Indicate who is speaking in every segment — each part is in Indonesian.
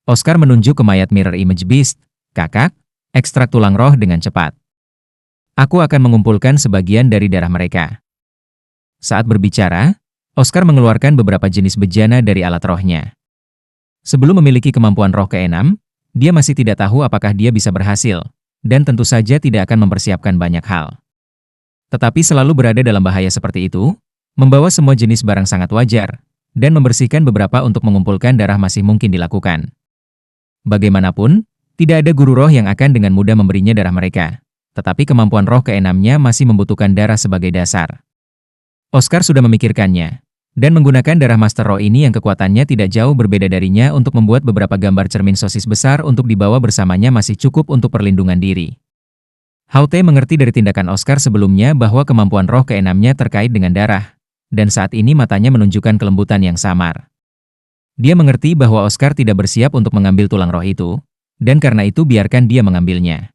Speaker 1: Oscar menunjuk ke mayat Mirror Image Beast. Kakak, ekstrak tulang roh dengan cepat. Aku akan mengumpulkan sebagian dari darah mereka. Saat berbicara, Oscar mengeluarkan beberapa jenis bejana dari alat rohnya. Sebelum memiliki kemampuan roh ke-6, dia masih tidak tahu apakah dia bisa berhasil, dan tentu saja tidak akan mempersiapkan banyak hal. Tetapi selalu berada dalam bahaya seperti itu, membawa semua jenis barang sangat wajar, dan membersihkan beberapa untuk mengumpulkan darah masih mungkin dilakukan. Bagaimanapun, tidak ada guru roh yang akan dengan mudah memberinya darah mereka, tetapi kemampuan roh ke-6-nya masih membutuhkan darah sebagai dasar. Oscar sudah memikirkannya, dan menggunakan darah Master Roh ini yang kekuatannya tidak jauh berbeda darinya untuk membuat beberapa gambar cermin sosis besar untuk dibawa bersamanya masih cukup untuk perlindungan diri. Haute mengerti dari tindakan Oscar sebelumnya bahwa kemampuan roh ke-6-nya terkait dengan darah, dan saat ini matanya menunjukkan kelembutan yang samar. Dia mengerti bahwa Oscar tidak bersiap untuk mengambil tulang roh itu, dan karena itu biarkan dia mengambilnya.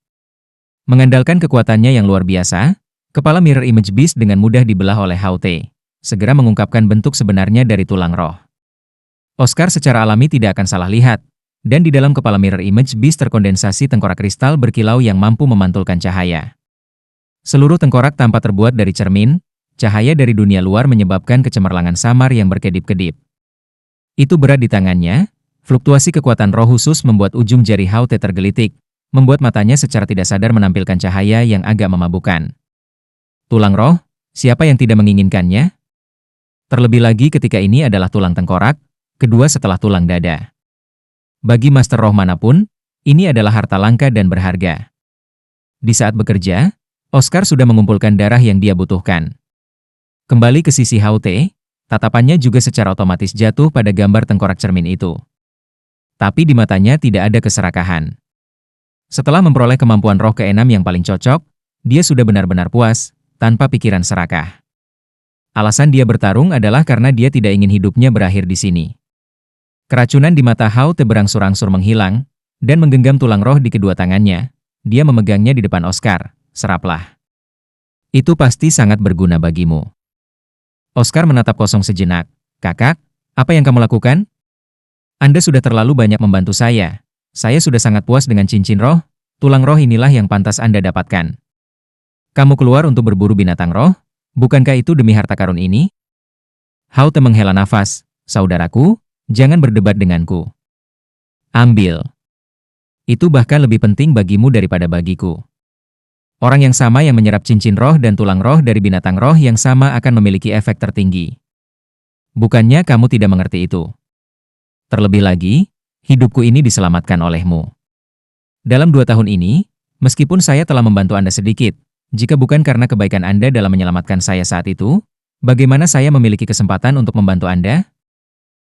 Speaker 1: Mengandalkan kekuatannya yang luar biasa, kepala Mirror Image Beast dengan mudah dibelah oleh Haute, segera mengungkapkan bentuk sebenarnya dari tulang roh. Oscar secara alami tidak akan salah lihat, dan di dalam kepala Mirror Image Beast terkondensasi tengkorak kristal berkilau yang mampu memantulkan cahaya. Seluruh tengkorak tampak terbuat dari cermin, cahaya dari dunia luar menyebabkan kecemerlangan samar yang berkedip-kedip. Itu berat di tangannya, fluktuasi kekuatan roh khusus membuat ujung jari Haute tergelitik, membuat matanya secara tidak sadar menampilkan cahaya yang agak memabukkan. Tulang roh, siapa yang tidak menginginkannya? Terlebih lagi ketika ini adalah tulang tengkorak, kedua setelah tulang dada. Bagi Master Roh manapun, ini adalah harta langka dan berharga. Di saat bekerja, Oscar sudah mengumpulkan darah yang dia butuhkan. Kembali ke sisi Haute, tatapannya juga secara otomatis jatuh pada gambar tengkorak cermin itu. Tapi di matanya tidak ada keserakahan. Setelah memperoleh kemampuan roh ke-6 yang paling cocok, dia sudah benar-benar puas, tanpa pikiran serakah. Alasan dia bertarung adalah karena dia tidak ingin hidupnya berakhir di sini. Keracunan di mata Haute berangsur-angsur menghilang, dan menggenggam tulang roh di kedua tangannya. Dia memegangnya di depan Oscar. Seraplah. Itu pasti sangat berguna bagimu. Oscar menatap kosong sejenak. Kakak, apa yang kamu lakukan? Anda sudah terlalu banyak membantu saya. Saya sudah sangat puas dengan cincin roh, tulang roh inilah yang pantas Anda dapatkan. Kamu keluar untuk berburu binatang roh? Bukankah itu demi harta karun ini? Haute menghela nafas. Saudaraku, jangan berdebat denganku. Ambil. Itu bahkan lebih penting bagimu daripada bagiku. Orang yang sama yang menyerap cincin roh dan tulang roh dari binatang roh yang sama akan memiliki efek tertinggi. Bukannya kamu tidak mengerti itu. Terlebih lagi, hidupku ini diselamatkan olehmu. Dalam 2 tahun ini, meskipun saya telah membantu Anda sedikit, jika bukan karena kebaikan Anda dalam menyelamatkan saya saat itu, bagaimana saya memiliki kesempatan untuk membantu Anda?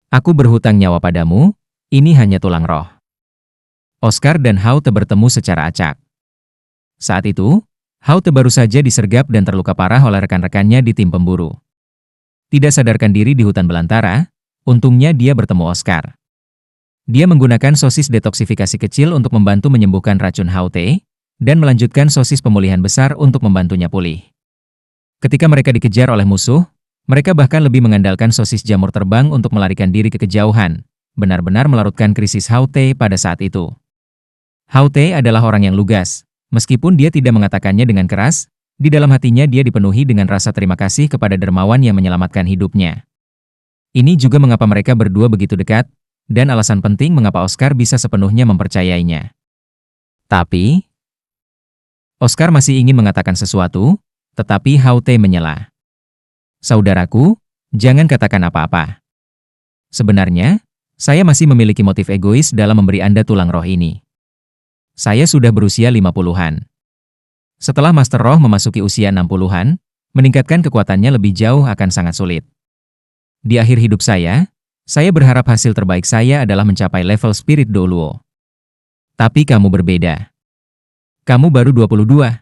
Speaker 1: Aku berhutang nyawa padamu, ini hanya tulang roh. Oscar dan Haute bertemu secara acak. Saat itu, Haute baru saja disergap dan terluka parah oleh rekan-rekannya di tim pemburu. Tidak sadarkan diri di hutan belantara, untungnya dia bertemu Oscar. Dia menggunakan sosis detoksifikasi kecil untuk membantu menyembuhkan racun Haute, dan melanjutkan sosis pemulihan besar untuk membantunya pulih. Ketika mereka dikejar oleh musuh, mereka bahkan lebih mengandalkan sosis jamur terbang untuk melarikan diri ke kejauhan, benar-benar melarutkan krisis Haute pada saat itu. Haute adalah orang yang lugas. Meskipun dia tidak mengatakannya dengan keras, di dalam hatinya dia dipenuhi dengan rasa terima kasih kepada dermawan yang menyelamatkan hidupnya. Ini juga mengapa mereka berdua begitu dekat, dan alasan penting mengapa Oscar bisa sepenuhnya mempercayainya. Tapi, Oscar masih ingin mengatakan sesuatu, tetapi Haute menyela. Saudaraku, jangan katakan apa-apa. Sebenarnya, saya masih memiliki motif egois dalam memberi Anda tulang roh ini. Saya sudah berusia 50-an. Setelah Master Roh memasuki usia 60-an, meningkatkan kekuatannya lebih jauh akan sangat sulit. Di akhir hidup saya berharap hasil terbaik saya adalah mencapai level Spirit Douluo. Tapi kamu berbeda. Kamu baru 22.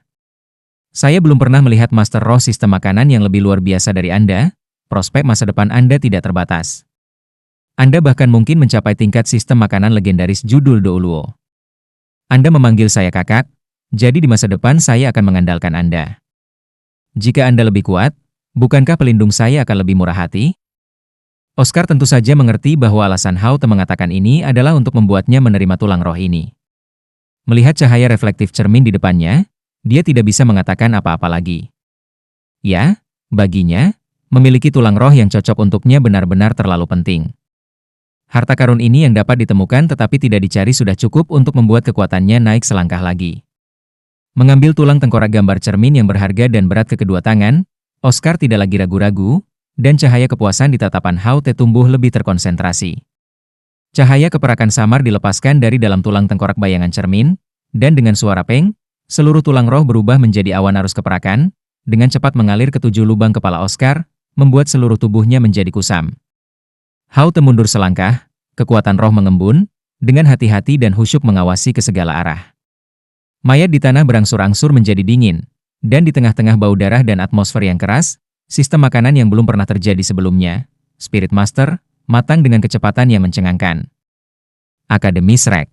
Speaker 1: Saya belum pernah melihat Master Roh sistem makanan yang lebih luar biasa dari Anda, prospek masa depan Anda tidak terbatas. Anda bahkan mungkin mencapai tingkat sistem makanan legendaris judul Douluo. Anda memanggil saya kakak, jadi di masa depan saya akan mengandalkan Anda. Jika Anda lebih kuat, bukankah pelindung saya akan lebih murah hati? Oscar tentu saja mengerti bahwa alasan Haute mengatakan ini adalah untuk membuatnya menerima tulang roh ini. Melihat cahaya reflektif cermin di depannya, dia tidak bisa mengatakan apa-apa lagi. Ya, baginya, memiliki tulang roh yang cocok untuknya benar-benar terlalu penting. Harta karun ini yang dapat ditemukan tetapi tidak dicari sudah cukup untuk membuat kekuatannya naik selangkah lagi. Mengambil tulang tengkorak gambar cermin yang berharga dan berat ke kedua tangan, Oscar tidak lagi ragu-ragu, dan cahaya kepuasan di tatapan Haute tumbuh lebih terkonsentrasi. Cahaya keperakan samar dilepaskan dari dalam tulang tengkorak bayangan cermin, dan dengan suara peng, seluruh tulang roh berubah menjadi awan arus keperakan, dengan cepat mengalir ke 7 lubang kepala Oscar, membuat seluruh tubuhnya menjadi kusam. Haute mundur selangkah, kekuatan roh mengembun, dengan hati-hati dan khusyuk mengawasi ke segala arah. Mayat di tanah berangsur-angsur menjadi dingin, dan di tengah-tengah bau darah dan atmosfer yang keras, sistem makanan yang belum pernah terjadi sebelumnya, Spirit Master, matang dengan kecepatan yang mencengangkan. Akademi Shrek.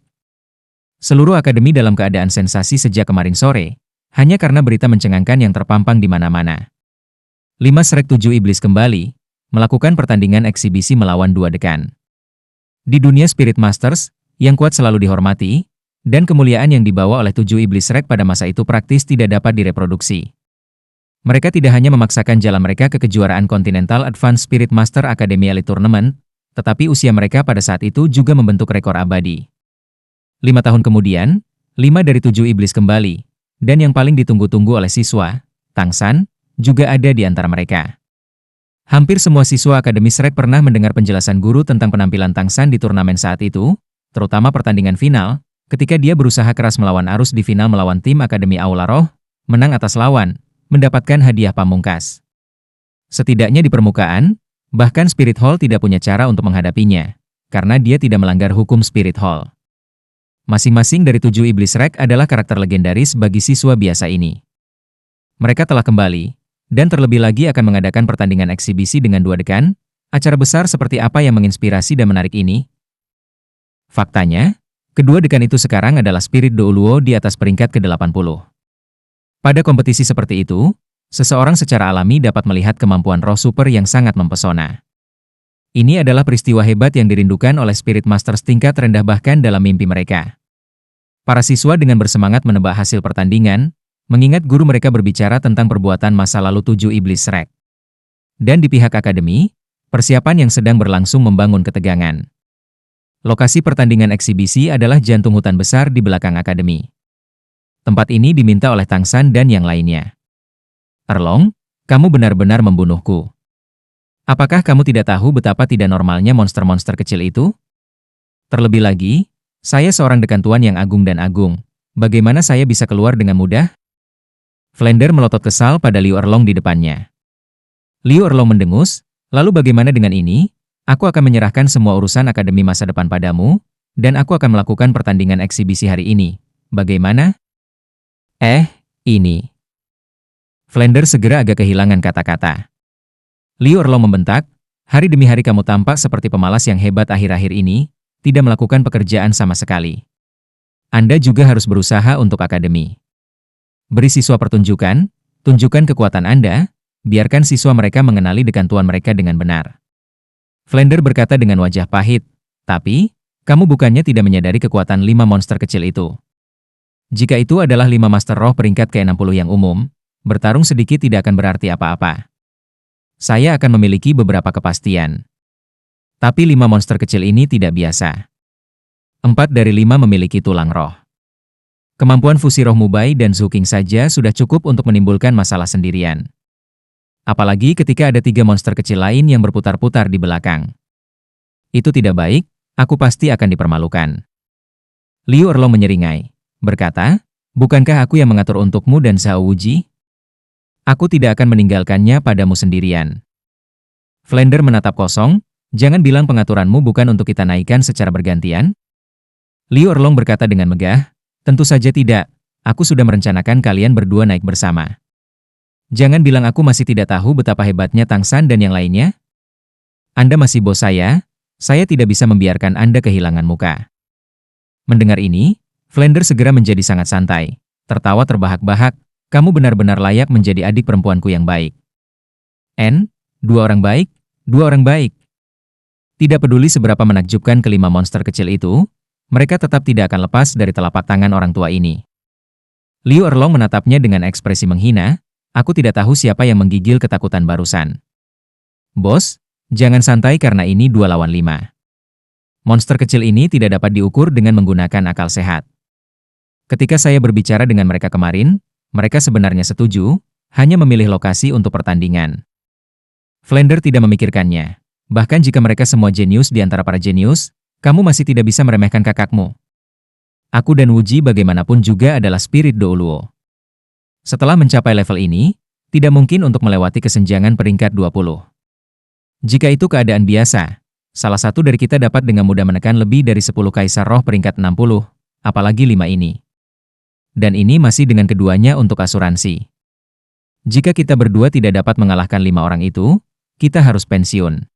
Speaker 1: Seluruh akademi dalam keadaan sensasi sejak kemarin sore, hanya karena berita mencengangkan yang terpampang di mana-mana. 5 Shrek 7 Iblis kembali, melakukan pertandingan eksibisi melawan 2 dekan. Di dunia Spirit Masters, yang kuat selalu dihormati, dan kemuliaan yang dibawa oleh 7 Iblis Shrek pada masa itu praktis tidak dapat direproduksi. Mereka tidak hanya memaksakan jalan mereka ke kejuaraan Continental Advanced Spirit Master Academy Elite Tournament, tetapi usia mereka pada saat itu juga membentuk rekor abadi. 5 tahun kemudian, 5 dari 7 iblis kembali, dan yang paling ditunggu-tunggu oleh siswa, Tang San, juga ada di antara mereka. Hampir semua siswa Akademi Shrek pernah mendengar penjelasan guru tentang penampilan Tang San di turnamen saat itu, terutama pertandingan final, ketika dia berusaha keras melawan arus di final melawan tim Akademi Aula Roh, menang atas lawan, mendapatkan hadiah pamungkas. Setidaknya di permukaan, bahkan Spirit Hall tidak punya cara untuk menghadapinya, karena dia tidak melanggar hukum Spirit Hall. Masing-masing dari 7 iblis Shrek adalah karakter legendaris bagi siswa biasa ini. Mereka telah kembali, dan terlebih lagi akan mengadakan pertandingan eksibisi dengan 2 dekan, acara besar seperti apa yang menginspirasi dan menarik ini? Faktanya, kedua dekan itu sekarang adalah Spirit Douluo di atas peringkat ke-80. Pada kompetisi seperti itu, seseorang secara alami dapat melihat kemampuan roh super yang sangat mempesona. Ini adalah peristiwa hebat yang dirindukan oleh Spirit Masters tingkat rendah bahkan dalam mimpi mereka. Para siswa dengan bersemangat menebak hasil pertandingan, mengingat guru mereka berbicara tentang perbuatan masa lalu 7 iblis Shrek. Dan di pihak akademi, persiapan yang sedang berlangsung membangun ketegangan. Lokasi pertandingan eksibisi adalah jantung hutan besar di belakang akademi. Tempat ini diminta oleh Tang San dan yang lainnya. Erlong, kamu benar-benar membunuhku. Apakah kamu tidak tahu betapa tidak normalnya monster-monster kecil itu? Terlebih lagi, saya seorang dekan tuan yang agung dan agung. Bagaimana saya bisa keluar dengan mudah? Flounder melotot kesal pada Liu Erlong di depannya. Liu Erlong mendengus, lalu bagaimana dengan ini? Aku akan menyerahkan semua urusan akademi masa depan padamu, dan aku akan melakukan pertandingan eksibisi hari ini. Bagaimana? Ini. Flounder segera agak kehilangan kata-kata. Liu Erlong membentak, hari demi hari kamu tampak seperti pemalas yang hebat akhir-akhir ini, tidak melakukan pekerjaan sama sekali. Anda juga harus berusaha untuk akademi. Beri siswa pertunjukan, tunjukkan kekuatan Anda, biarkan siswa mereka mengenali dekan tuan mereka dengan benar. Flounder berkata dengan wajah pahit, tapi, kamu bukannya tidak menyadari kekuatan 5 monster kecil itu. Jika itu adalah 5 master roh peringkat ke-60 yang umum, bertarung sedikit tidak akan berarti apa-apa. Saya akan memiliki beberapa kepastian. Tapi 5 monster kecil ini tidak biasa. 4 dari 5 memiliki tulang roh. Kemampuan fusi roh Mubai dan Zhuking saja sudah cukup untuk menimbulkan masalah sendirian. Apalagi ketika ada 3 monster kecil lain yang berputar-putar di belakang. Itu tidak baik, aku pasti akan dipermalukan. Liu Erlong menyeringai, berkata, bukankah aku yang mengatur untukmu dan Zhao Wuji? Aku tidak akan meninggalkannya padamu sendirian. Flounder menatap kosong, jangan bilang pengaturanmu bukan untuk kita naikkan secara bergantian? Liu Erlong berkata dengan megah, tentu saja tidak, aku sudah merencanakan kalian berdua naik bersama. Jangan bilang aku masih tidak tahu betapa hebatnya Tang San dan yang lainnya. Anda masih bos saya tidak bisa membiarkan Anda kehilangan muka. Mendengar ini, Flounder segera menjadi sangat santai, tertawa terbahak-bahak, kamu benar-benar layak menjadi adik perempuanku yang baik. 2 orang baik, 2 orang baik. Tidak peduli seberapa menakjubkan kelima monster kecil itu, mereka tetap tidak akan lepas dari telapak tangan orang tua ini. Liu Erlong menatapnya dengan ekspresi menghina, aku tidak tahu siapa yang menggigil ketakutan barusan. Bos, jangan santai karena ini 2 lawan 5. Monster kecil ini tidak dapat diukur dengan menggunakan akal sehat. Ketika saya berbicara dengan mereka kemarin, mereka sebenarnya setuju, hanya memilih lokasi untuk pertandingan. Flander tidak memikirkannya. Bahkan jika mereka semua jenius di antara para jenius, kamu masih tidak bisa meremehkan kakakmu. Aku dan Wuji bagaimanapun juga adalah spirit Douluo. Setelah mencapai level ini, tidak mungkin untuk melewati kesenjangan peringkat 20. Jika itu keadaan biasa, salah satu dari kita dapat dengan mudah menekan lebih dari 10 kaisar roh peringkat 60, apalagi 5 ini. Dan ini masih dengan keduanya untuk asuransi. Jika kita berdua tidak dapat mengalahkan 5 orang itu, kita harus pensiun.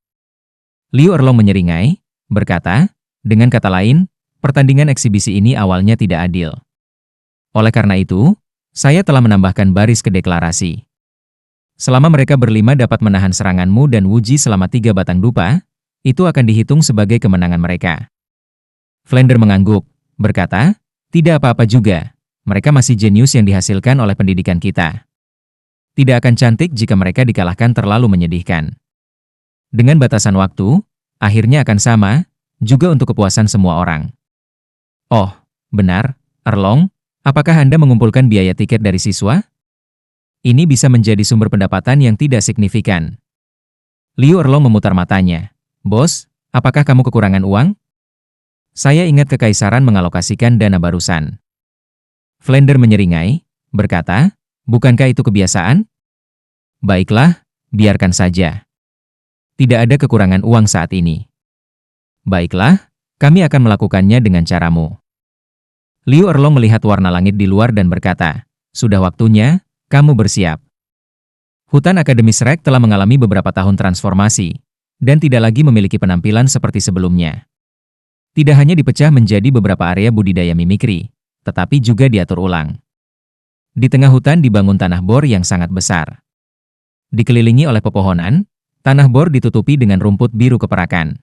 Speaker 1: Liu Erlong menyeringai, berkata, dengan kata lain, pertandingan eksibisi ini awalnya tidak adil. Oleh karena itu, saya telah menambahkan baris ke deklarasi. Selama mereka berlima dapat menahan seranganmu dan Wuji selama 3 batang dupa, itu akan dihitung sebagai kemenangan mereka. Flander mengangguk, berkata, tidak apa-apa juga, mereka masih jenius yang dihasilkan oleh pendidikan kita. Tidak akan cantik jika mereka dikalahkan terlalu menyedihkan. Dengan batasan waktu, akhirnya akan sama, juga untuk kepuasan semua orang. Oh, benar, Erlong, apakah Anda mengumpulkan biaya tiket dari siswa? Ini bisa menjadi sumber pendapatan yang tidak signifikan. Liu Erlong memutar matanya. Bos, apakah kamu kekurangan uang? Saya ingat kekaisaran mengalokasikan dana barusan. Flander menyeringai, berkata, bukankah itu kebiasaan? Baiklah, biarkan saja. Tidak ada kekurangan uang saat ini. Baiklah, kami akan melakukannya dengan caramu. Liu Erlong melihat warna langit di luar dan berkata, sudah waktunya, kamu bersiap. Hutan Akademi Shrek telah mengalami beberapa tahun transformasi, dan tidak lagi memiliki penampilan seperti sebelumnya. Tidak hanya dipecah menjadi beberapa area budidaya mimikri, tetapi juga diatur ulang. Di tengah hutan dibangun tanah bor yang sangat besar. Dikelilingi oleh pepohonan, tanah bor ditutupi dengan rumput biru keperakan.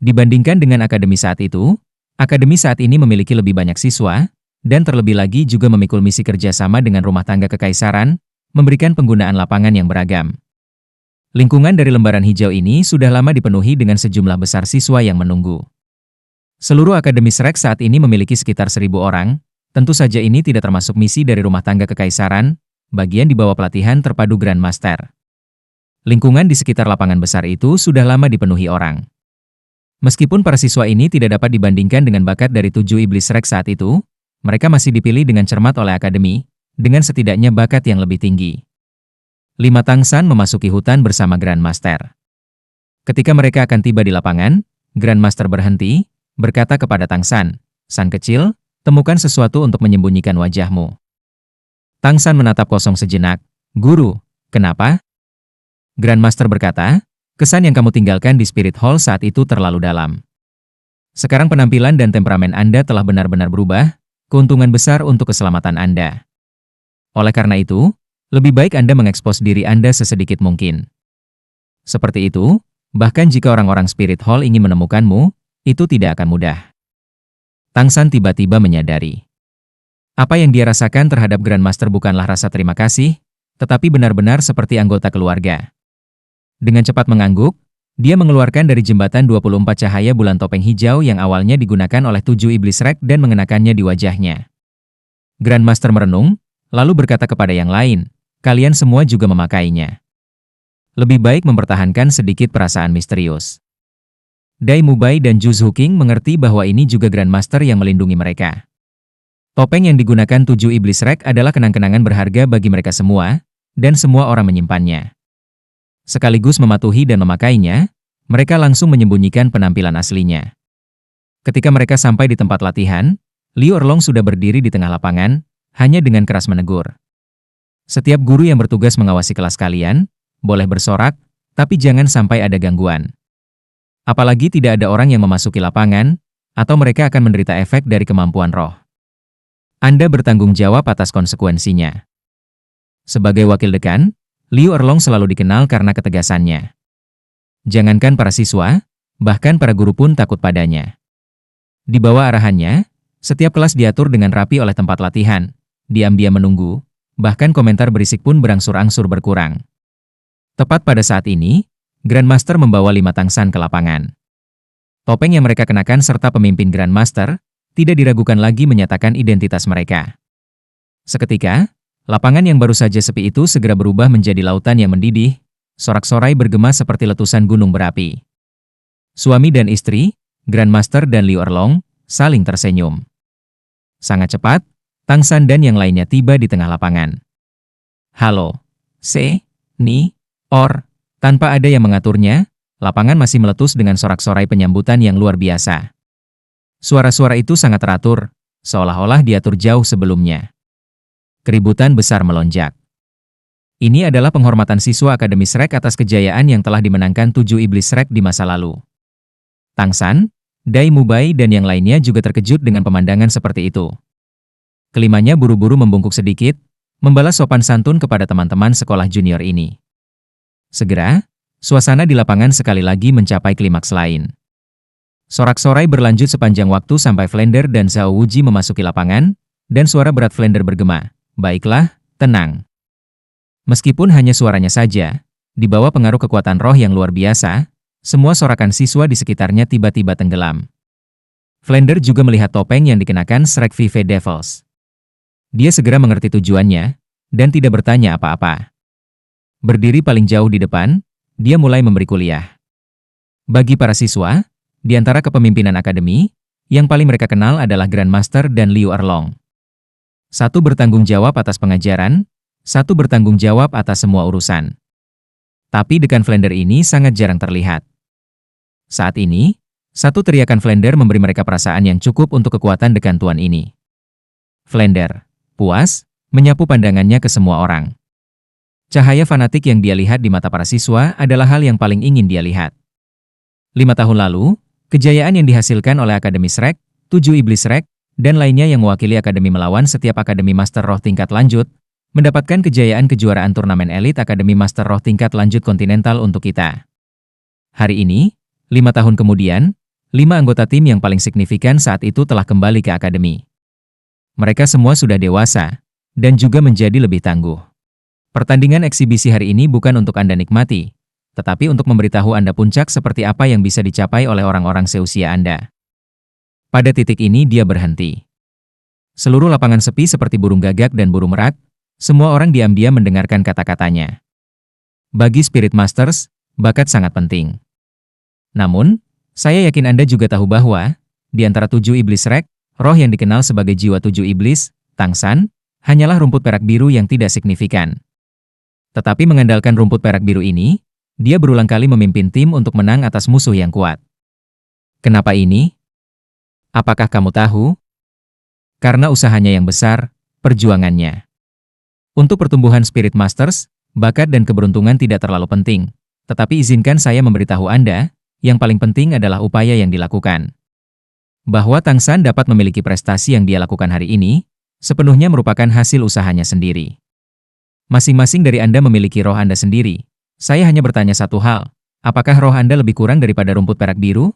Speaker 1: Dibandingkan dengan akademi saat itu, akademi saat ini memiliki lebih banyak siswa, dan terlebih lagi juga memikul misi kerjasama dengan rumah tangga kekaisaran, memberikan penggunaan lapangan yang beragam. Lingkungan dari lembaran hijau ini sudah lama dipenuhi dengan sejumlah besar siswa yang menunggu. Seluruh akademi Shrek saat ini memiliki sekitar 1.000 orang, tentu saja ini tidak termasuk misi dari rumah tangga kekaisaran, bagian di bawah pelatihan terpadu Grandmaster. Lingkungan di sekitar lapangan besar itu sudah lama dipenuhi orang. Meskipun para siswa ini tidak dapat dibandingkan dengan bakat dari 7 iblis Shrek saat itu, mereka masih dipilih dengan cermat oleh akademi, dengan setidaknya bakat yang lebih tinggi. 5 Tangsan memasuki hutan bersama Grandmaster. Ketika mereka akan tiba di lapangan, Grandmaster berhenti, berkata kepada Tangsan, "San kecil, temukan sesuatu untuk menyembunyikan wajahmu." Tangsan menatap kosong sejenak. "Guru, kenapa?" Grandmaster berkata, "Kesan yang kamu tinggalkan di Spirit Hall saat itu terlalu dalam. Sekarang penampilan dan temperamen Anda telah benar-benar berubah, keuntungan besar untuk keselamatan Anda. Oleh karena itu, lebih baik Anda mengekspos diri Anda sesedikit mungkin. Seperti itu, bahkan jika orang-orang Spirit Hall ingin menemukanmu, itu tidak akan mudah." Tangsan tiba-tiba menyadari. Apa yang dia rasakan terhadap Grandmaster bukanlah rasa terima kasih, tetapi benar-benar seperti anggota keluarga. Dengan cepat mengangguk, dia mengeluarkan dari jembatan 24 cahaya bulan topeng hijau yang awalnya digunakan oleh 7 iblis Shrek dan mengenakannya di wajahnya. Grandmaster merenung, lalu berkata kepada yang lain, "Kalian semua juga memakainya. Lebih baik mempertahankan sedikit perasaan misterius." Dai Mubai dan Zhu Zuqing mengerti bahwa ini juga Grandmaster yang melindungi mereka. Topeng yang digunakan 7 iblis Shrek adalah kenang-kenangan berharga bagi mereka semua, dan semua orang menyimpannya. Sekaligus mematuhi dan memakainya, mereka langsung menyembunyikan penampilan aslinya. Ketika mereka sampai di tempat latihan, Liu Erlong sudah berdiri di tengah lapangan, hanya dengan keras menegur. "Setiap guru yang bertugas mengawasi kelas kalian, boleh bersorak, tapi jangan sampai ada gangguan. Apalagi tidak ada orang yang memasuki lapangan, atau mereka akan menderita efek dari kemampuan roh. Anda bertanggung jawab atas konsekuensinya." Sebagai wakil dekan, Liu Erlong selalu dikenal karena ketegasannya. Jangankan para siswa, Bahkan para guru pun takut padanya. Di bawah arahannya, setiap kelas diatur dengan rapi oleh tempat latihan. Diam-diam menunggu, bahkan komentar berisik pun berangsur-angsur berkurang. Tepat pada saat ini, Grandmaster membawa 5 tangsan ke lapangan. Topeng yang mereka kenakan serta pemimpin Grandmaster tidak diragukan lagi menyatakan identitas mereka. Seketika, lapangan yang baru saja sepi itu segera berubah menjadi lautan yang mendidih, sorak-sorai bergema seperti letusan gunung berapi. Suami dan istri, Grandmaster dan Liu Erlong, saling tersenyum. Sangat cepat, Tangsan dan yang lainnya tiba di tengah lapangan. Halo, Se, Ni, Or, tanpa ada yang mengaturnya, lapangan masih meletus dengan sorak-sorai penyambutan yang luar biasa. Suara-suara itu sangat teratur, seolah-olah diatur jauh sebelumnya. Keributan besar melonjak. Ini adalah penghormatan siswa Akademi Shrek atas kejayaan yang telah dimenangkan 7 iblis Shrek di masa lalu. Tangsan, Dai Mubai dan yang lainnya juga terkejut dengan pemandangan seperti itu. Kelimanya buru-buru membungkuk sedikit, membalas sopan santun kepada teman-teman sekolah junior ini. Segera, suasana di lapangan sekali lagi mencapai klimaks lain. Sorak-sorai berlanjut sepanjang waktu sampai Flander dan Zhao Wuji memasuki lapangan, dan suara berat Flander bergema, "Baiklah, tenang." Meskipun hanya suaranya saja, di bawah pengaruh kekuatan roh yang luar biasa, semua sorakan siswa di sekitarnya tiba-tiba tenggelam. Flander juga melihat topeng yang dikenakan Shrek Vive Devils. Dia segera mengerti tujuannya, dan tidak bertanya apa-apa. Berdiri paling jauh di depan, dia mulai memberi kuliah. Bagi para siswa, di antara kepemimpinan akademi, yang paling mereka kenal adalah Grandmaster dan Liu Erlong. Satu bertanggung jawab atas pengajaran, satu bertanggung jawab atas semua urusan. Tapi dekan Flander ini sangat jarang terlihat. Saat ini, satu teriakan Flander memberi mereka perasaan yang cukup untuk kekuatan dekan tuan ini. Flander, puas, menyapu pandangannya ke semua orang. Cahaya fanatik yang dia lihat di mata para siswa adalah hal yang paling ingin dia lihat. 5 tahun lalu, kejayaan yang dihasilkan oleh Akademi Shrek, 7 iblis Shrek, dan lainnya yang mewakili Akademi melawan setiap Akademi Master Roh tingkat lanjut, mendapatkan kejayaan kejuaraan turnamen elit Akademi Master Roh tingkat lanjut kontinental untuk kita. Hari ini, 5 tahun kemudian, 5 anggota tim yang paling signifikan saat itu telah kembali ke Akademi. Mereka semua sudah dewasa, dan juga menjadi lebih tangguh. Pertandingan eksibisi hari ini bukan untuk Anda nikmati, tetapi untuk memberitahu Anda puncak seperti apa yang bisa dicapai oleh orang-orang seusia Anda. Pada titik ini dia berhenti. Seluruh lapangan sepi seperti burung gagak dan burung merak, semua orang diam-diam mendengarkan kata-katanya. Bagi Spirit Masters, bakat sangat penting. Namun, saya yakin Anda juga tahu bahwa, di antara 7 iblis Shrek, roh yang dikenal sebagai jiwa 7 iblis, Tangsan, hanyalah rumput perak biru yang tidak signifikan. Tetapi mengandalkan rumput perak biru ini, dia berulang kali memimpin tim untuk menang atas musuh yang kuat. Kenapa ini? Apakah kamu tahu? Karena usahanya yang besar, perjuangannya. Untuk pertumbuhan Spirit Masters, bakat dan keberuntungan tidak terlalu penting. Tetapi izinkan saya memberitahu Anda, yang paling penting adalah upaya yang dilakukan. Bahwa Tangsan dapat memiliki prestasi yang dia lakukan hari ini, sepenuhnya merupakan hasil usahanya sendiri. Masing-masing dari Anda memiliki roh Anda sendiri. Saya hanya bertanya satu hal, apakah roh Anda lebih kurang daripada rumput perak biru?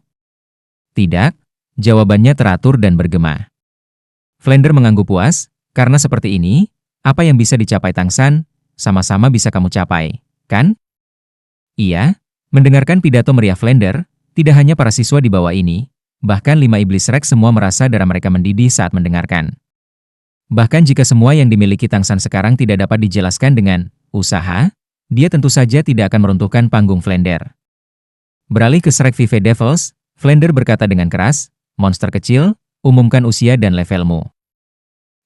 Speaker 1: Tidak, jawabannya teratur dan bergema. Flander mengangguk puas, karena seperti ini, apa yang bisa dicapai Tangsan, sama-sama bisa kamu capai, kan? Iya, mendengarkan pidato meriah Flander, tidak hanya para siswa di bawah ini, bahkan 5 iblis Shrek semua merasa darah mereka mendidih saat mendengarkan. Bahkan jika semua yang dimiliki Tangsan sekarang tidak dapat dijelaskan dengan usaha, dia tentu saja tidak akan meruntuhkan panggung Flander. Beralih ke Shrek Vive Devils, Flander berkata dengan keras, "Monster kecil, umumkan usia dan levelmu."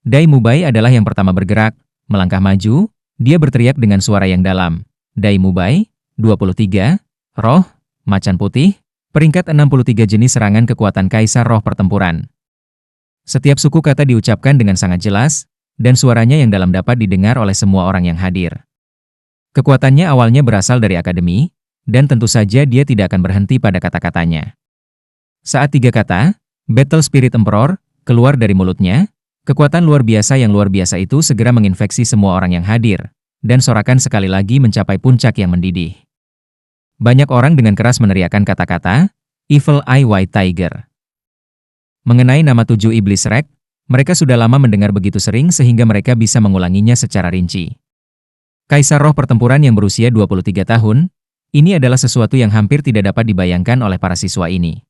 Speaker 1: Dai Mubai adalah yang pertama bergerak, melangkah maju, dia berteriak dengan suara yang dalam. Dai Mubai, 23, roh, macan putih, peringkat 63 jenis serangan kekuatan Kaisar Roh Pertempuran. Setiap suku kata diucapkan dengan sangat jelas, dan suaranya yang dalam dapat didengar oleh semua orang yang hadir. Kekuatannya awalnya berasal dari akademi, dan tentu saja dia tidak akan berhenti pada kata-katanya. Saat 3 kata, Battle Spirit Emperor, keluar dari mulutnya, kekuatan luar biasa yang luar biasa itu segera menginfeksi semua orang yang hadir, dan sorakan sekali lagi mencapai puncak yang mendidih. Banyak orang dengan keras meneriakkan kata-kata, Evil Eye White Tiger. Mengenai nama 7 iblis Rek, mereka sudah lama mendengar begitu sering sehingga mereka bisa mengulanginya secara rinci. Kaisar roh pertempuran yang berusia 23 tahun, ini adalah sesuatu yang hampir tidak dapat dibayangkan oleh para siswa ini.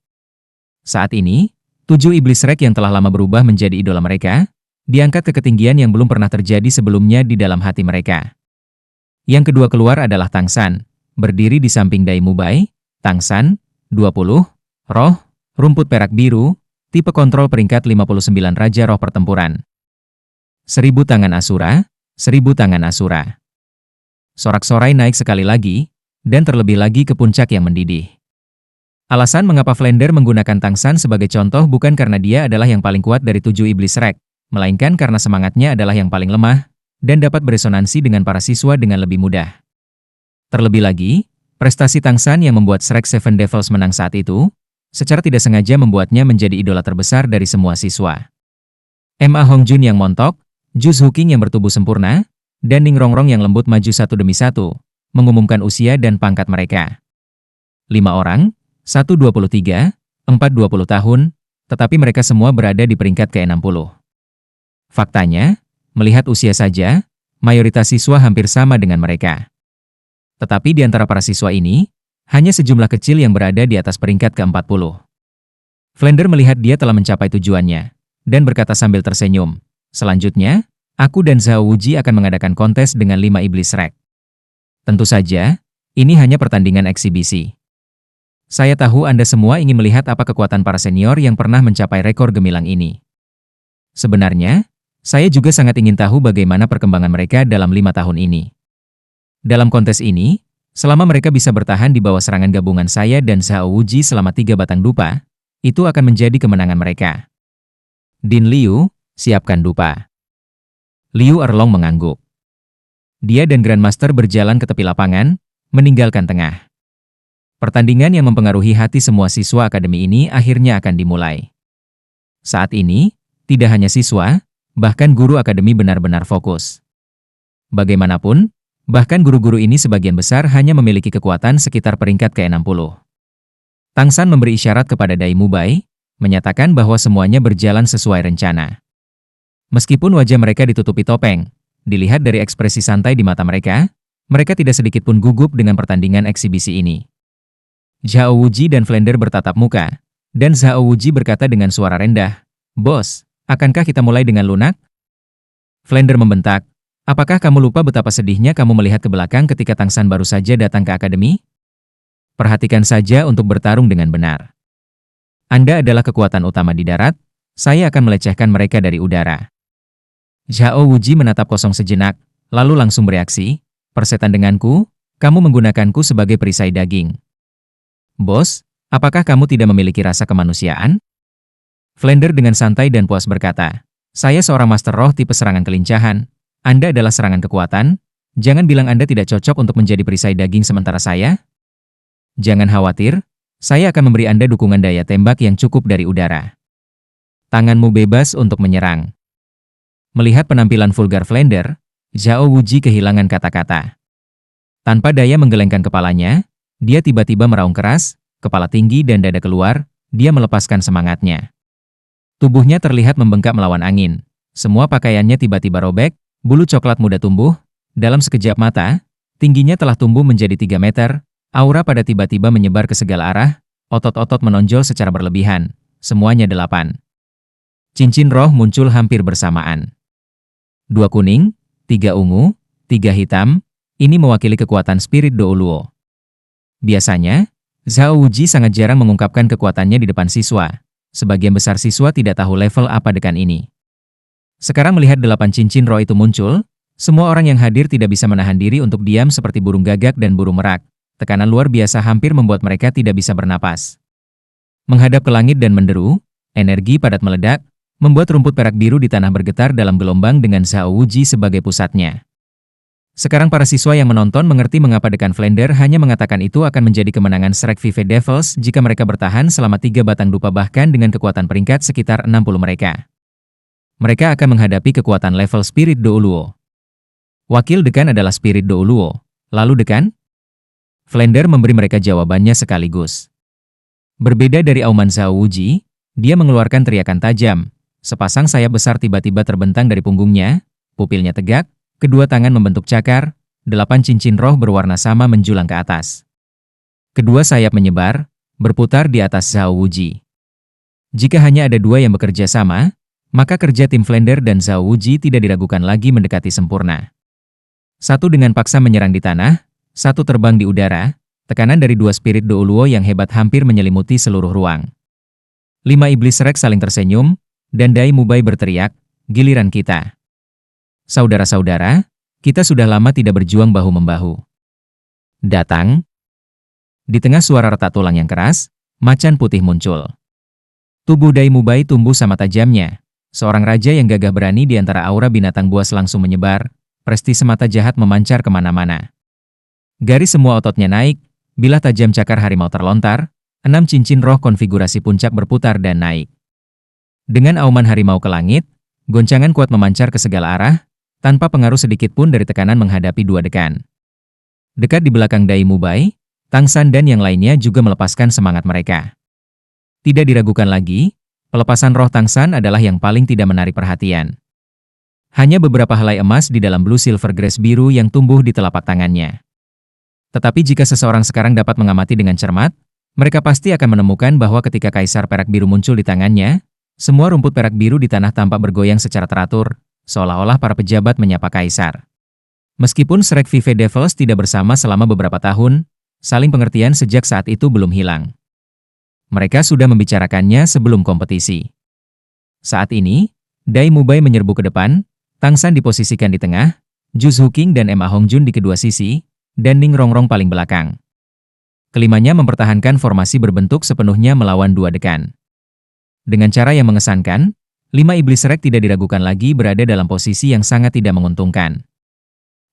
Speaker 1: Saat ini, 7 iblis Rek yang telah lama berubah menjadi idola mereka, diangkat ke ketinggian yang belum pernah terjadi sebelumnya di dalam hati mereka. Yang kedua keluar adalah Tang San, berdiri di samping Dai Mubai. Tang San, 20, roh, rumput perak biru, tipe kontrol peringkat 59 Raja Roh Pertempuran. 1000 tangan Asura, 1000 tangan Asura. Sorak-sorai naik sekali lagi, dan terlebih lagi ke puncak yang mendidih. Alasan mengapa Flander menggunakan Tang San sebagai contoh bukan karena dia adalah yang paling kuat dari 7 iblis Rek, melainkan karena semangatnya adalah yang paling lemah, dan dapat beresonansi dengan para siswa dengan lebih mudah. Terlebih lagi, prestasi Tang San yang membuat Shrek Seven Devils menang saat itu, secara tidak sengaja membuatnya menjadi idola terbesar dari semua siswa. Ma Hongjun yang montok, Ju Zhuqing yang bertubuh sempurna, dan Ning Rongrong yang lembut maju satu demi satu, mengumumkan usia dan pangkat mereka. 5 orang, 1 23, 4 20 tahun, tetapi mereka semua berada di peringkat ke-60. Faktanya, melihat usia saja, mayoritas siswa hampir sama dengan mereka. Tetapi di antara para siswa ini, hanya sejumlah kecil yang berada di atas peringkat ke-40. Flander melihat dia telah mencapai tujuannya, dan berkata sambil tersenyum, "Selanjutnya, aku dan Zhao Wuji akan mengadakan kontes dengan 5 iblis Rek. Tentu saja, ini hanya pertandingan eksibisi. Saya tahu Anda semua ingin melihat apa kekuatan para senior yang pernah mencapai rekor gemilang ini. Sebenarnya, saya juga sangat ingin tahu bagaimana perkembangan mereka dalam 5 tahun ini. Dalam kontes ini, selama mereka bisa bertahan di bawah serangan gabungan saya dan Zhao Wuji selama 3 batang dupa, itu akan menjadi kemenangan mereka." Din Liu, siapkan dupa. Liu Erlong mengangguk. Dia dan Grandmaster berjalan ke tepi lapangan, meninggalkan tengah. Pertandingan yang mempengaruhi hati semua siswa akademi ini akhirnya akan dimulai. Saat ini, tidak hanya siswa, bahkan guru akademi benar-benar fokus. Bagaimanapun, bahkan guru-guru ini sebagian besar hanya memiliki kekuatan sekitar peringkat ke-60. Tang San memberi isyarat kepada Dai Mubai, menyatakan bahwa semuanya berjalan sesuai rencana. Meskipun wajah mereka ditutupi topeng, dilihat dari ekspresi santai di mata mereka, mereka tidak sedikit pun gugup dengan pertandingan eksibisi ini. Zhao Wuji dan Flander bertatap muka, dan Zhao Wuji berkata dengan suara rendah, "Bos, akankah kita mulai dengan lunak?" Flander membentak, "Apakah kamu lupa betapa sedihnya kamu melihat ke belakang ketika Tang San baru saja datang ke akademi? Perhatikan saja untuk bertarung dengan benar. Anda adalah kekuatan utama di darat, saya akan melecehkan mereka dari udara." Zhao Wuji menatap kosong sejenak, lalu langsung bereaksi, "Persetan denganku, kamu menggunakanku sebagai perisai daging. Bos, apakah kamu tidak memiliki rasa kemanusiaan?" Flander dengan santai dan puas berkata, "Saya seorang master roh tipe serangan kelincahan. Anda adalah serangan kekuatan, jangan bilang Anda tidak cocok untuk menjadi perisai daging sementara saya. Jangan khawatir, saya akan memberi Anda dukungan daya tembak yang cukup dari udara. Tanganmu bebas untuk menyerang." Melihat penampilan vulgar Flander, Zhao Wuji kehilangan kata-kata. Tanpa daya menggelengkan kepalanya, dia tiba-tiba meraung keras, kepala tinggi dan dada keluar, dia melepaskan semangatnya. Tubuhnya terlihat membengkak melawan angin. Semua pakaiannya tiba-tiba robek, bulu coklat muda tumbuh, dalam sekejap mata, tingginya telah tumbuh menjadi 3 meter, aura pada tiba-tiba menyebar ke segala arah, otot-otot menonjol secara berlebihan, semuanya 8. Cincin roh muncul hampir bersamaan. 2 kuning, 3 ungu, 3 hitam, ini mewakili kekuatan spirit Douluo. Biasanya, Zhao Wuji sangat jarang mengungkapkan kekuatannya di depan siswa. Sebagian besar siswa tidak tahu level apa dekan ini. Sekarang melihat 8 cincin roh itu muncul, semua orang yang hadir tidak bisa menahan diri untuk diam seperti burung gagak dan burung merak. Tekanan luar biasa hampir membuat mereka tidak bisa bernapas. Menghadap ke langit dan menderu, energi padat meledak, membuat rumput perak biru di tanah bergetar dalam gelombang dengan Zhao Wuji sebagai pusatnya. Sekarang para siswa yang menonton mengerti mengapa dekan Flander hanya mengatakan itu akan menjadi kemenangan Shrek Vive Devils jika mereka bertahan selama 3 batang dupa bahkan dengan kekuatan peringkat sekitar 60 mereka. Mereka akan menghadapi kekuatan level Spirit Douluo. Wakil dekan adalah Spirit Douluo. Lalu dekan? Flander memberi mereka jawabannya sekaligus. Berbeda dari auman Zhao Wuji, dia mengeluarkan teriakan tajam. Sepasang sayap besar tiba-tiba terbentang dari punggungnya, pupilnya tegak, kedua tangan membentuk cakar, 8 cincin roh berwarna sama menjulang ke atas. Kedua sayap menyebar, berputar di atas Zhao Wuji. Jika hanya ada dua yang bekerja sama, maka kerja tim Flander dan Zhao Wuji tidak diragukan lagi mendekati sempurna. Satu dengan paksa menyerang di tanah, satu terbang di udara, tekanan dari dua spirit Douluo yang hebat hampir menyelimuti seluruh ruang. 5 iblis Rex saling tersenyum, dan Dai Mubai berteriak, "Giliran kita. Saudara-saudara, kita sudah lama tidak berjuang bahu-membahu. Datang." Di tengah suara retak tulang yang keras, macan putih muncul. Tubuh Dai Mubai tumbuh sama tajamnya. Seorang raja yang gagah berani di antara aura binatang buas langsung menyebar, prestise mata jahat memancar kemana-mana. Garis semua ototnya naik, bilah tajam cakar harimau terlontar, 6 cincin roh konfigurasi puncak berputar dan naik. Dengan auman harimau ke langit, goncangan kuat memancar ke segala arah, tanpa pengaruh sedikit pun dari tekanan menghadapi dua dekan. Dekat di belakang Dai Mubai, Tang San dan yang lainnya juga melepaskan semangat mereka. Tidak diragukan lagi, pelepasan roh Tang San adalah yang paling tidak menarik perhatian. Hanya beberapa helai emas di dalam blue silver grass biru yang tumbuh di telapak tangannya. Tetapi jika seseorang sekarang dapat mengamati dengan cermat, mereka pasti akan menemukan bahwa ketika kaisar perak biru muncul di tangannya, semua rumput perak biru di tanah tampak bergoyang secara teratur, seolah-olah para pejabat menyapa kaisar. Meskipun Shrek Vive Devils tidak bersama selama beberapa tahun, saling pengertian sejak saat itu belum hilang. Mereka sudah membicarakannya sebelum kompetisi. Saat ini, Dai Mubai menyerbu ke depan, Tang San diposisikan di tengah, Ju Zhu King dan Emma Hongjun di kedua sisi, dan Ning Rongrong paling belakang. Kelimanya mempertahankan formasi berbentuk sepenuhnya melawan dua dekan. Dengan cara yang mengesankan, 5 iblis Rek tidak diragukan lagi berada dalam posisi yang sangat tidak menguntungkan.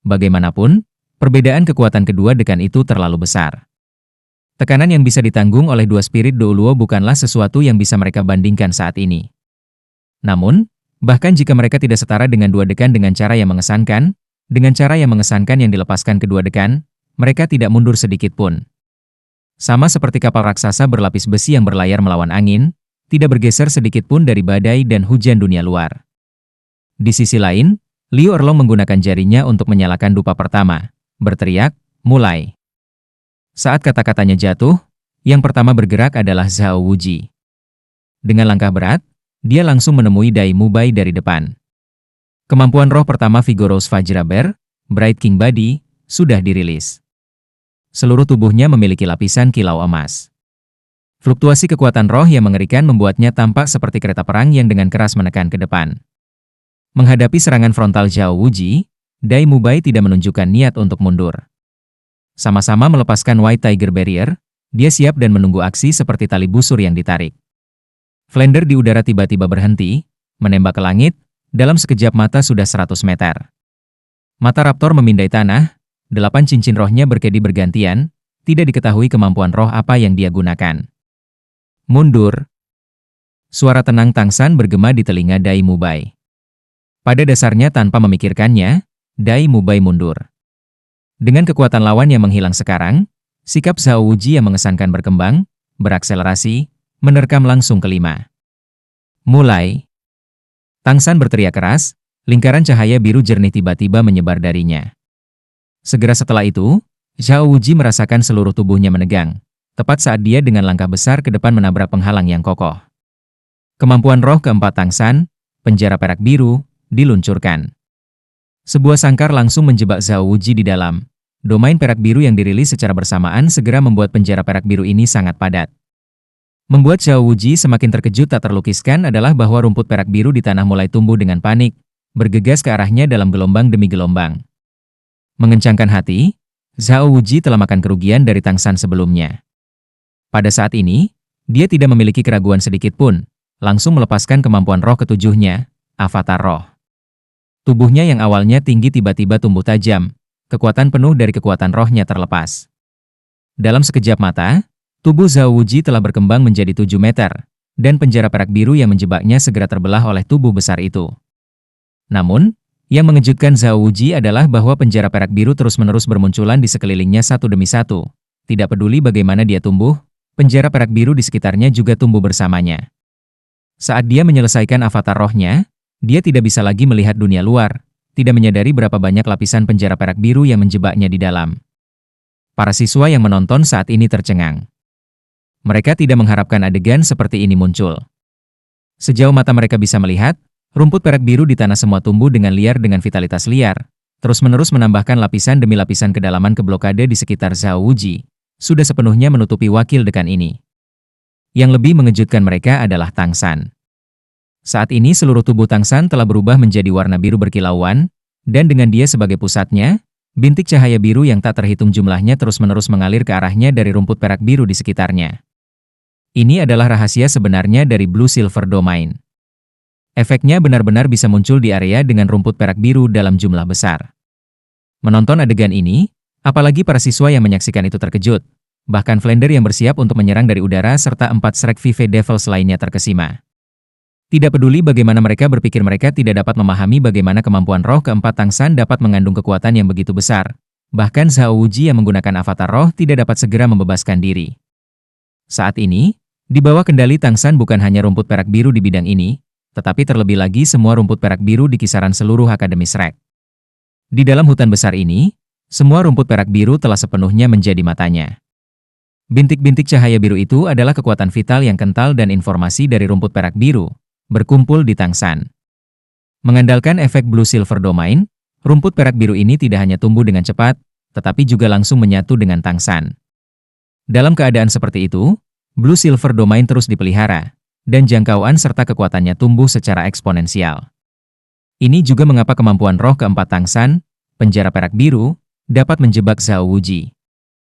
Speaker 1: Bagaimanapun, perbedaan kekuatan kedua dekan itu terlalu besar. Tekanan yang bisa ditanggung oleh dua spirit Douluo bukanlah sesuatu yang bisa mereka bandingkan saat ini. Namun, bahkan jika mereka tidak setara dengan dua dekan dengan cara yang mengesankan yang dilepaskan kedua dekan, mereka tidak mundur sedikit pun. Sama seperti kapal raksasa berlapis besi yang berlayar melawan angin, tidak bergeser sedikit pun dari badai dan hujan dunia luar. Di sisi lain, Liu Erlong menggunakan jarinya untuk menyalakan dupa pertama, berteriak, "Mulai." Saat kata-katanya jatuh, yang pertama bergerak adalah Zhao Wuji. Dengan langkah berat, dia langsung menemui Dai Mubai dari depan. Kemampuan roh pertama Vigorous Vajra Bear, Bright King Body, sudah dirilis. Seluruh tubuhnya memiliki lapisan kilau emas. Fluktuasi kekuatan roh yang mengerikan membuatnya tampak seperti kereta perang yang dengan keras menekan ke depan. Menghadapi serangan frontal Zhao Wuji, Dai Mubai tidak menunjukkan niat untuk mundur. Sama-sama melepaskan White Tiger Barrier, dia siap dan menunggu aksi seperti tali busur yang ditarik. Flander di udara tiba-tiba berhenti, menembak ke langit, dalam sekejap mata sudah 100 meter. Mata Raptor memindai tanah, 8 cincin rohnya berkedi bergantian, tidak diketahui kemampuan roh apa yang dia gunakan. Mundur. Suara tenang Tang San bergema di telinga Dai Mubai. Pada dasarnya tanpa memikirkannya, Dai Mubai mundur. Dengan kekuatan lawan yang menghilang sekarang, sikap Zhao Wuji yang mengesankan berkembang, berakselerasi, menerkam langsung kelima. Mulai. Tang San berteriak keras, lingkaran cahaya biru jernih tiba-tiba menyebar darinya. Segera setelah itu, Zhao Wuji merasakan seluruh tubuhnya menegang, tepat saat dia dengan langkah besar ke depan menabrak penghalang yang kokoh. Kemampuan roh keempat Tang San, penjara perak biru, diluncurkan. Sebuah sangkar langsung menjebak Zhao Wuji di dalam. Domain perak biru yang dirilis secara bersamaan segera membuat penjara perak biru ini sangat padat. Membuat Zhao Wuji semakin terkejut tak terlukiskan adalah bahwa rumput perak biru di tanah mulai tumbuh dengan panik, bergegas ke arahnya dalam gelombang demi gelombang. Mengencangkan hati, Zhao Wuji telah makan kerugian dari Tang San sebelumnya. Pada saat ini, dia tidak memiliki keraguan sedikit pun, langsung melepaskan kemampuan roh ketujuhnya, Avatar Roh. Tubuhnya yang awalnya tinggi tiba-tiba tumbuh tajam, kekuatan penuh dari kekuatan rohnya terlepas. Dalam sekejap mata, tubuh Zhao Wuji telah berkembang menjadi 7 meter, dan penjara perak biru yang menjebaknya segera terbelah oleh tubuh besar itu. Namun, yang mengejutkan Zhao Wuji adalah bahwa penjara perak biru terus-menerus bermunculan di sekelilingnya satu demi satu. Tidak peduli bagaimana dia tumbuh, Penjara perak biru di sekitarnya juga tumbuh bersamanya. Saat dia menyelesaikan avatar rohnya, dia tidak bisa lagi melihat dunia luar, tidak menyadari berapa banyak lapisan penjara perak biru yang menjebaknya di dalam. Para siswa yang menonton saat ini tercengang. Mereka tidak mengharapkan adegan seperti ini muncul. Sejauh mata mereka bisa melihat, rumput perak biru di tanah semua tumbuh dengan liar dengan vitalitas liar, terus-menerus menambahkan lapisan demi lapisan kedalaman ke blokade di sekitar Zhao Wuji, sudah sepenuhnya menutupi wakil dekan ini. Yang lebih mengejutkan mereka adalah Tang San. Saat ini seluruh tubuh Tang San telah berubah menjadi warna biru berkilauan, dan dengan dia sebagai pusatnya, bintik cahaya biru yang tak terhitung jumlahnya terus-menerus mengalir ke arahnya dari rumput perak biru di sekitarnya. Ini adalah rahasia sebenarnya dari Blue Silver Domain. Efeknya benar-benar bisa muncul di area dengan rumput perak biru dalam jumlah besar. Menonton adegan ini, apalagi para siswa yang menyaksikan itu terkejut, bahkan Flander yang bersiap untuk menyerang dari udara serta 4 Shrek Vive Devils lainnya terkesima. Tidak peduli bagaimana mereka berpikir, mereka tidak dapat memahami bagaimana kemampuan roh keempat Tang San dapat mengandung kekuatan yang begitu besar. Bahkan Zhao Wuji yang menggunakan avatar roh tidak dapat segera membebaskan diri. Saat ini, di bawah kendali Tang San bukan hanya rumput perak biru di bidang ini, tetapi terlebih lagi semua rumput perak biru di kisaran seluruh Akademi Shrek. Di dalam hutan besar ini, semua rumput perak biru telah sepenuhnya menjadi matanya. Bintik-bintik cahaya biru itu adalah kekuatan vital yang kental dan informasi dari rumput perak biru berkumpul di Tang San. Mengandalkan efek Blue Silver Domain, rumput perak biru ini tidak hanya tumbuh dengan cepat, tetapi juga langsung menyatu dengan Tang San. Dalam keadaan seperti itu, Blue Silver Domain terus dipelihara, dan jangkauan serta kekuatannya tumbuh secara eksponensial. Ini juga mengapa kemampuan roh keempat Tang San, penjara perak biru, dapat menjebak Zhao Wuji.